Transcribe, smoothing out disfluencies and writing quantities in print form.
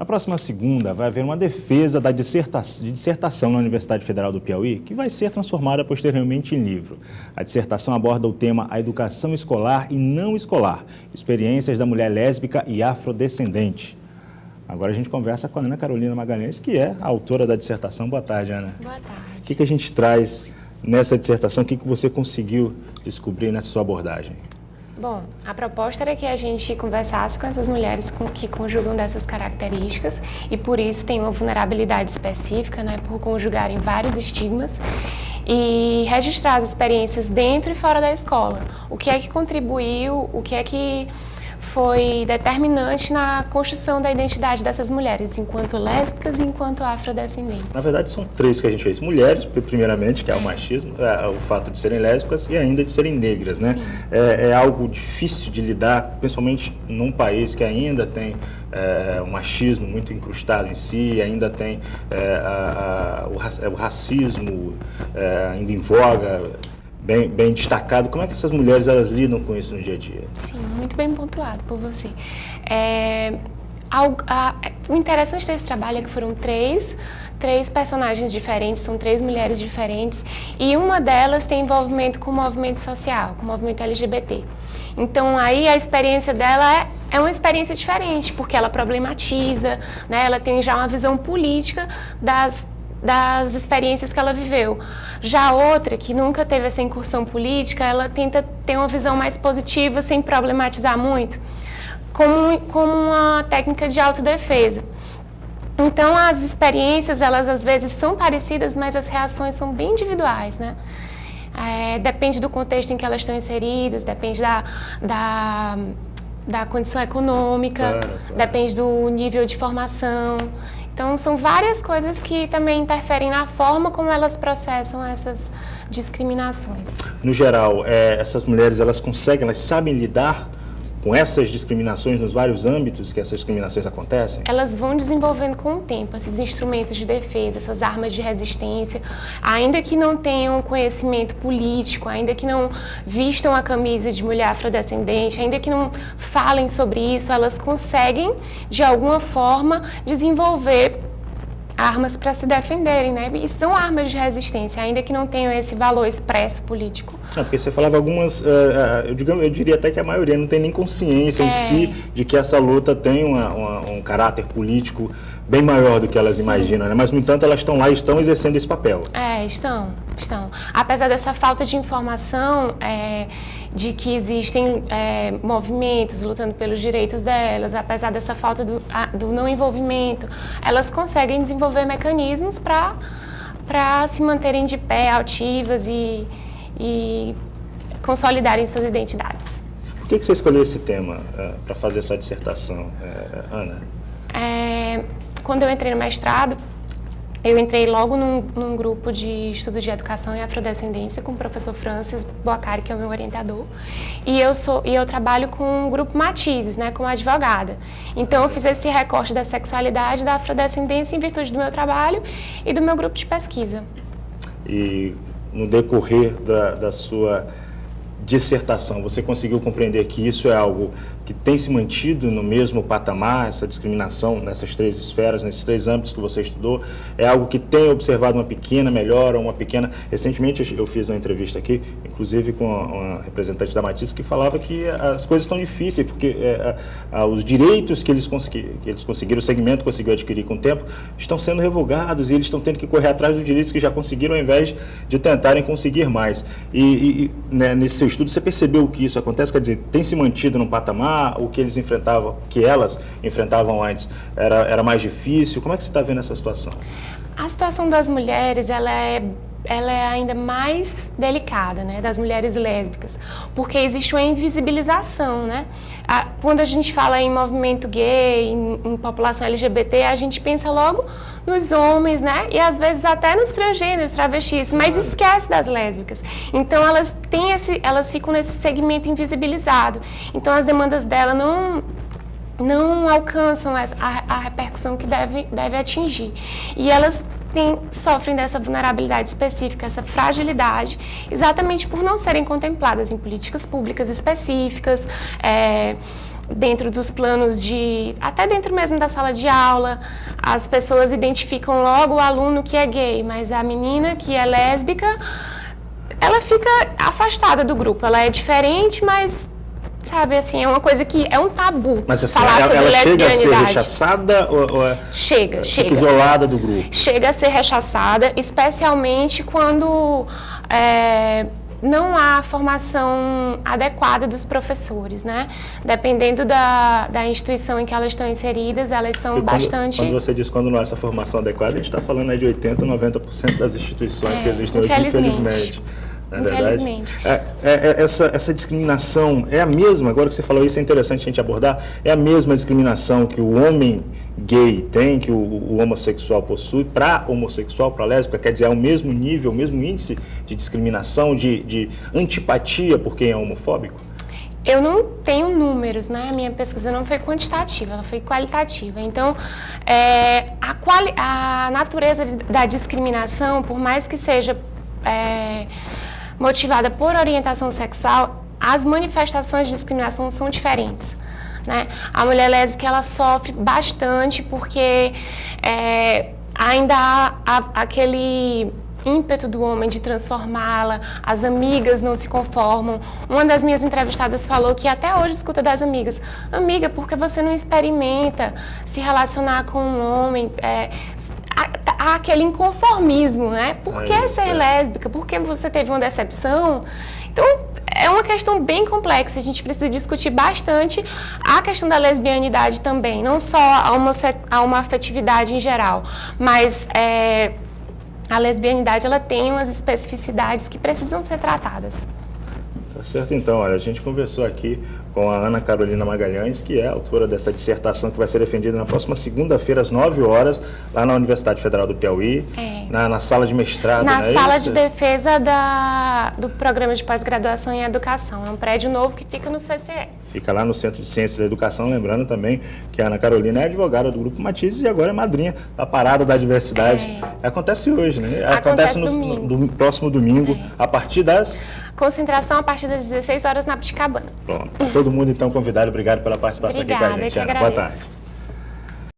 Na próxima segunda, vai haver uma defesa da dissertação na Universidade Federal do Piauí, que vai ser transformada posteriormente em livro. A dissertação aborda o tema A Educação Escolar e Não Escolar, experiências da mulher lésbica e afrodescendente. Agora a gente conversa com a Ana Carolina Magalhães, que é a autora da dissertação. Boa tarde, Ana. Boa tarde. O que a gente traz nessa dissertação? O que você conseguiu descobrir nessa sua abordagem? Bom, a proposta era que a gente conversasse com essas mulheres que conjugam dessas características e por isso tem uma vulnerabilidade específica, né, por conjugarem vários estigmas, e registrar as experiências dentro e fora da escola. O que é que contribuiu, o que é que foi determinante na construção da identidade dessas mulheres, enquanto lésbicas e enquanto afrodescendentes. Na verdade, são três que a gente fez. Mulheres, primeiramente, que é o machismo, o fato de serem lésbicas e ainda de serem negras, né? É algo difícil de lidar, principalmente num país que ainda tem um machismo muito incrustado em si, ainda tem o racismo ainda em voga, bem destacado. Como é que essas mulheres elas lidam com isso no dia a dia? Sim, muito bem pontuado por você. O interessante desse trabalho é que foram três personagens diferentes, são três mulheres diferentes, e uma delas tem envolvimento com o movimento social, com o movimento LGBT. Então, aí a experiência dela é uma experiência diferente, porque ela problematiza, né? Ela tem já uma visão política das experiências que ela viveu. Já a outra, que nunca teve essa incursão política, ela tenta ter uma visão mais positiva, sem problematizar muito, como uma técnica de autodefesa. Então, as experiências, elas às vezes são parecidas, mas as reações são bem individuais, né? Depende do contexto em que elas estão inseridas, depende da condição econômica, claro. Depende do nível de formação. Então, são várias coisas que também interferem na forma como elas processam essas discriminações. No geral, essas mulheres, elas sabem lidar com essas discriminações nos vários âmbitos que essas discriminações acontecem? Elas vão desenvolvendo com o tempo esses instrumentos de defesa, essas armas de resistência, ainda que não tenham conhecimento político, ainda que não vistam a camisa de mulher afrodescendente, ainda que não falem sobre isso, elas conseguem, de alguma forma, desenvolver armas para se defenderem, né? E são armas de resistência, ainda que não tenham esse valor expresso político. Porque você falava algumas, eu diria até que a maioria não tem nem consciência em si de que essa luta tem um caráter político bem maior do que elas imaginam, né? Mas, no entanto, elas estão lá e estão exercendo esse papel. Estão. Apesar dessa falta de informação, de que existem movimentos lutando pelos direitos delas, apesar dessa falta do não envolvimento, elas conseguem desenvolver mecanismos para se manterem de pé, altivas e consolidarem suas identidades. Por que você escolheu esse tema para fazer sua dissertação, Ana? Quando eu entrei no mestrado, eu entrei logo num grupo de estudos de educação e afrodescendência com o professor Francis Boacari, que é o meu orientador, e eu trabalho com o grupo Matizes, né, como advogada. Então eu fiz esse recorte da sexualidade e da afrodescendência em virtude do meu trabalho e do meu grupo de pesquisa. E no decorrer da sua dissertação, você conseguiu compreender que isso é algo que tem se mantido no mesmo patamar, essa discriminação nessas três esferas, nesses três âmbitos que você estudou? É algo que tem observado uma pequena melhora, uma pequena... Recentemente eu fiz uma entrevista aqui, inclusive com uma representante da Matizes, que falava que as coisas estão difíceis, porque os direitos que eles conseguiram, o segmento conseguiu adquirir com o tempo, estão sendo revogados e eles estão tendo que correr atrás dos direitos que já conseguiram, ao invés de tentarem conseguir mais. Né, nesse seu estudo, você percebeu que isso acontece? Quer dizer, tem se mantido num patamar? O que elas enfrentavam antes era mais difícil? Como é que você está vendo essa situação? A situação das mulheres, ela é ainda mais delicada, né, das mulheres lésbicas, porque existe uma invisibilização, né? Quando a gente fala em movimento gay, em população LGBT, a gente pensa logo nos homens, né? E às vezes até nos transgêneros, travestis, mas esquece das lésbicas. Então elas ficam nesse segmento invisibilizado. Então as demandas dela não alcançam a repercussão que deve atingir. E elas sofrem dessa vulnerabilidade específica, essa fragilidade, exatamente por não serem contempladas em políticas públicas específicas, dentro dos planos até dentro mesmo da sala de aula, as pessoas identificam logo o aluno que é gay, mas a menina que é lésbica, ela fica afastada do grupo. Ela é diferente, mas, sabe, assim, é uma coisa que é um tabu. Mas assim, falar sobre ela chega a ser lesbianidade. rechaçada ou Chega. fica isolada do grupo? Chega a ser rechaçada, especialmente quando não há formação adequada dos professores, né? Dependendo da instituição em que elas estão inseridas, elas são bastante... Quando você diz quando não há essa formação adequada, a gente está falando aí de 80%, 90% das instituições que existem hoje, infelizmente. Infelizmente. Essa discriminação é a mesma, agora que você falou isso, é interessante a gente abordar, é a mesma discriminação que o homem gay tem, que o homossexual possui, para homossexual, para lésbica, quer dizer, é o mesmo nível, o mesmo índice de discriminação, de antipatia por quem é homofóbico? Eu não tenho números, né? A minha pesquisa não foi quantitativa, ela foi qualitativa. Então, a natureza da discriminação, por mais que seja motivada por orientação sexual, as manifestações de discriminação são diferentes, né? A mulher lésbica, ela sofre bastante porque ainda há aquele ímpeto do homem de transformá-la, as amigas não se conformam. Uma das minhas entrevistadas falou que até hoje escuta das amigas: amiga, por que você não experimenta se relacionar com um homem? Há aquele inconformismo, né? Por que ser lésbica? Por que você teve uma decepção? Então, é uma questão bem complexa, a gente precisa discutir bastante a questão da lesbianidade também, não só a homoafetividade em geral, mas a lesbianidade, ela tem umas especificidades que precisam ser tratadas. Tá certo, então, olha, a gente conversou aqui com a Ana Carolina Magalhães, que é autora dessa dissertação que vai ser defendida na próxima segunda-feira, às 9 horas, lá na Universidade Federal do Piauí, na sala de mestrado. Na sala de defesa do programa de pós-graduação em educação. É um prédio novo que fica no CCE. Fica lá no Centro de Ciências da Educação, lembrando também que a Ana Carolina é advogada do Grupo Matizes e agora é madrinha da Parada da Diversidade. Acontece hoje, né? Acontece no próximo domingo, a partir das... Concentração a partir das 16 horas na Puticabana. Pronto. Todo mundo, então, convidado. Obrigado pela participação aqui com a gente. Obrigada, eu que Ana, agradeço. boa tarde.